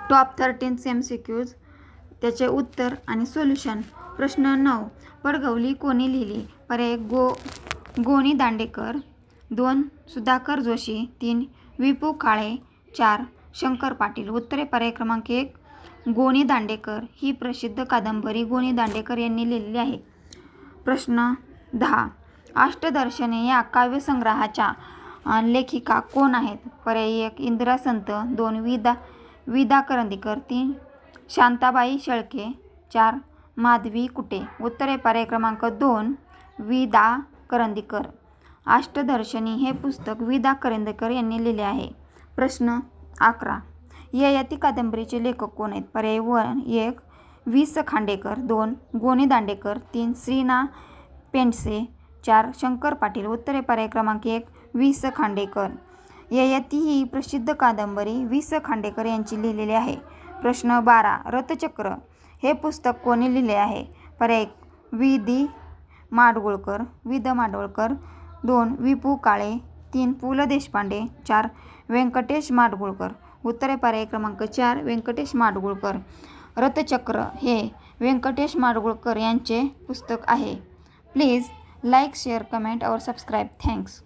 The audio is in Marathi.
टॉप 13 MCQs त्याचे उत्तर आणि सोल्युशन. प्रश्न 9. पडगवली कोणी लिहिली? पर्याय गोनी दांडेकर, 2. सुधाकर जोशी, 3. विपू काळे, 4. शंकर पाटील. उत्तरे. पर्याय क्रमांक 1. गोनी दांडेकर. ही प्रसिद्ध कादंबरी गोनी दांडेकर यांनी लिहिलेली आहे. प्रश्न 10. अष्टदर्शने या काव्यसंग्रहाच्या लेखिका कोण आहेत? पर्याय 1. इंदिरा संत, 2. विदा करंदीकर, 3. शांताबाई शेळके, 4. माधवी कुटे. उत्तरे. पर्याय क्रमांक 2. विदा करंदीकर. अष्टदर्शनी हे पुस्तक विदा करंदीकर यांनी लिहिले आहे. प्रश्न 11. ययाती कादंबरीचे लेखक कोण आहेत? पर्याय 1. वि. स. खांडेकर, 2. गोनी दांडेकर, 3. श्री ना. पेंडसे, 4. शंकर पाटील. उत्तरे. पर्याय क्रमांक 1. वि. स. खांडेकर. ययाती ही प्रसिद्ध कादंबरी वि. स. खांडेकर यांची लिहिलेली आहे. प्रश्न 12. रथचक्र हे पुस्तक कोणी लिहिले आहे? पर्याय 1. वि. द. माडगूळकर, 2. विपू काळे, 3. पु. ल. देशपांडे, 4. व्यंकटेश माडगूळकर. उत्तरे. पर्याय क्रमांक 4. व्यंकटेश माडगूळकर. रथचक्र हे व्यंकटेश माडगूळकर यांचे पुस्तक आहे. प्लीज लाईक, शेअर, कमेंट और सबस्क्राईब. थँक्स.